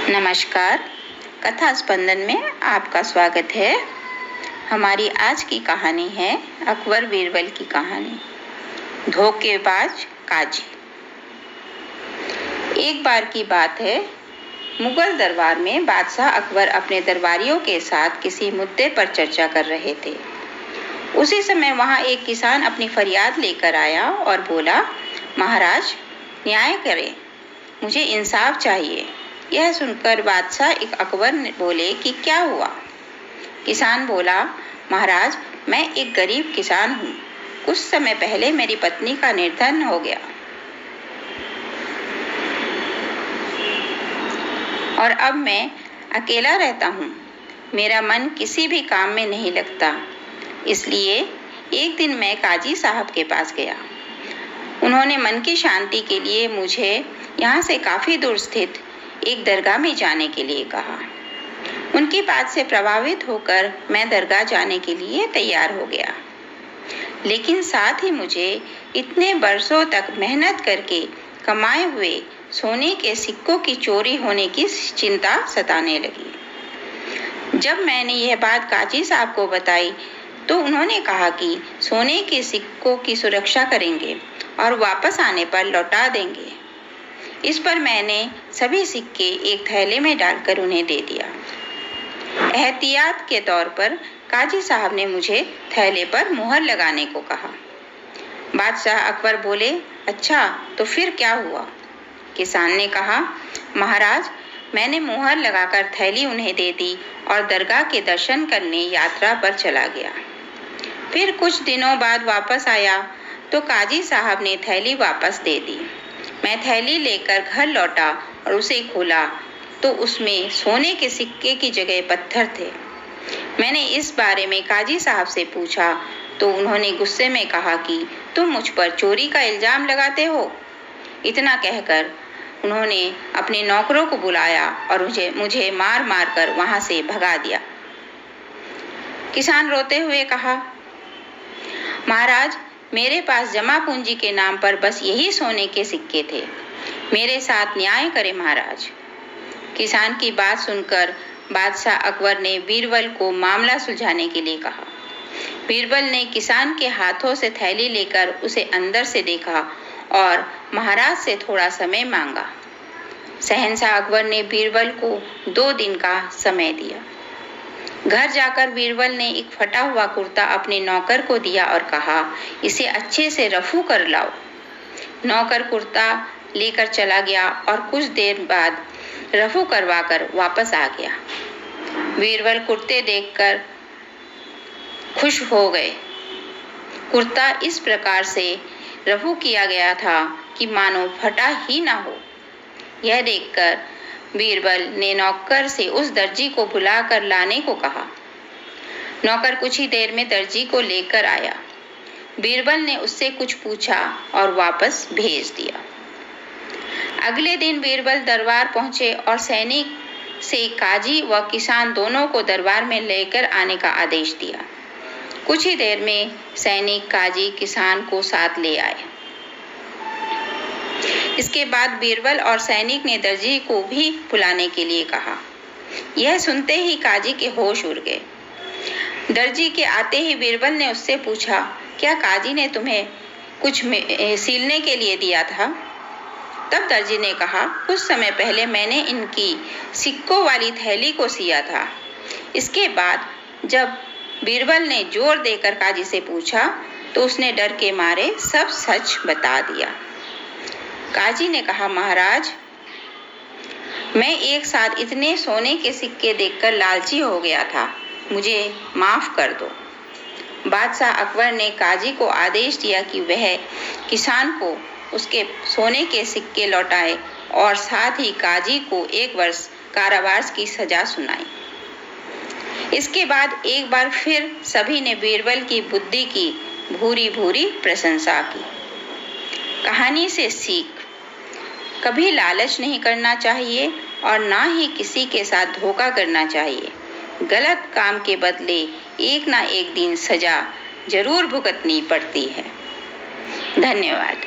नमस्कार, कथा स्पंदन में आपका स्वागत है। हमारी आज की कहानी है अकबर बीरबल की कहानी, धोखेबाज काजी। एक बार की बात है, मुगल दरबार में बादशाह अकबर अपने दरबारियों के साथ किसी मुद्दे पर चर्चा कर रहे थे। उसी समय वहां एक किसान अपनी फरियाद लेकर आया और बोला, महाराज न्याय करें, मुझे इंसाफ चाहिए। यह सुनकर बादशाह अकबर ने बोले कि क्या हुआ? किसान बोला, महाराज मैं एक गरीब किसान हूँ। कुछ समय पहले मेरी पत्नी का निर्धन हो गया और अब मैं अकेला रहता हूँ। मेरा मन किसी भी काम में नहीं लगता। इसलिए एक दिन मैं काजी साहब के पास गया। उन्होंने मन की शांति के लिए मुझे यहाँ से काफी दूर स्थित एक दरगाह में जाने के लिए कहा। उनकी बात से प्रभावित होकर मैं दरगाह जाने के लिए तैयार हो गया, लेकिन साथ ही मुझे इतने बरसों तक मेहनत करके कमाए हुए सोने के सिक्कों की चोरी होने की चिंता सताने लगी। जब मैंने यह बात काजी साहब को बताई तो उन्होंने कहा कि सोने के सिक्कों की सुरक्षा करेंगे और वापस आने पर लौटा देंगे। इस पर मैंने सभी सिक्के एक थैले में डालकर उन्हें दे दिया। एहतियात के तौर पर काजी साहब ने मुझे थैले पर मुहर लगाने को कहा। बादशाह अकबर बोले, अच्छा तो फिर क्या हुआ? किसान ने कहा, महाराज मैंने मुहर लगाकर थैली उन्हें दे दी और दरगाह के दर्शन करने यात्रा पर चला गया। फिर कुछ दिनों बाद वापस आया तो काजी साहब ने थैली वापस दे दी। मैं थैली लेकर घर लौटा और उसे खोला तो उसमें सोने के सिक्के की जगह पत्थर थे। मैंने इस बारे में काजी साहब से पूछा तो उन्होंने गुस्से में कहा कि तुम मुझ पर चोरी का इल्जाम लगाते हो। इतना कहकर उन्होंने अपने नौकरों को बुलाया और मुझे मार मार कर वहां से भगा दिया। किसान रोते हुए कहा, महाराज मेरे पास जमा पूंजी के नाम पर बस यही सोने के सिक्के थे। मेरे साथ न्याय करें महाराज। किसान की बात सुनकर बादशाह अकबर ने बीरबल को मामला सुलझाने के लिए कहा। बीरबल ने किसान के हाथों से थैली लेकर उसे अंदर से देखा और महाराज से थोड़ा समय मांगा। शहंशाह अकबर ने बीरबल को 2 दिन का समय दिया। घर जाकर बीरबल ने एक फटा हुआ कुर्ता अपने नौकर को दिया और कहा, इसे अच्छे से रफू कर लाओ। नौकर कुर्ता लेकर चला गया और कुछ देर बाद रफू करवाकर वापस आ गया। बीरबल कुर्ते देखकर खुश हो गए। कुर्ता इस प्रकार से रफू किया गया था कि मानो फटा ही ना हो। यह देखकर बीरबल ने नौकर से उस दर्जी को बुलाकर लाने को कहा। नौकर कुछ ही देर में दर्जी को लेकर आया। बीरबल ने उससे कुछ पूछा और वापस भेज दिया। अगले दिन बीरबल दरबार पहुंचे और सैनिक से काजी व किसान दोनों को दरबार में लेकर आने का आदेश दिया। कुछ ही देर में सैनिक काजी किसान को साथ ले आए। इसके बाद बीरबल और सैनिक ने दर्जी को भी बुलाने के लिए कहा। यह सुनते ही काजी के होश उड़ गए। दर्जी के आते ही बीरबल ने उससे पूछा, क्या काजी ने तुम्हें कुछ सीलने के लिए दिया था? तब दर्जी ने कहा, कुछ समय पहले मैंने इनकी सिक्कों वाली थैली को सिया था। इसके बाद जब बीरबल ने जोर देकर काजी से पूछा तो उसने डर के मारे सब सच बता दिया। काजी ने कहा, महाराज मैं एक साथ इतने सोने के सिक्के देखकर लालची हो गया था, मुझे माफ कर दो। बादशाह अकबर ने काजी को आदेश दिया कि वह किसान को उसके सोने के सिक्के लौटाए और साथ ही काजी को 1 वर्ष कारावास की सजा सुनाई। इसके बाद एक बार फिर सभी ने बीरबल की बुद्धि की भूरी भूरी प्रशंसा की। कहानी से सीख, कभी लालच नहीं करना चाहिए और ना ही किसी के साथ धोखा करना चाहिए। गलत काम के बदले एक ना एक दिन सजा जरूर भुगतनी पड़ती है। धन्यवाद।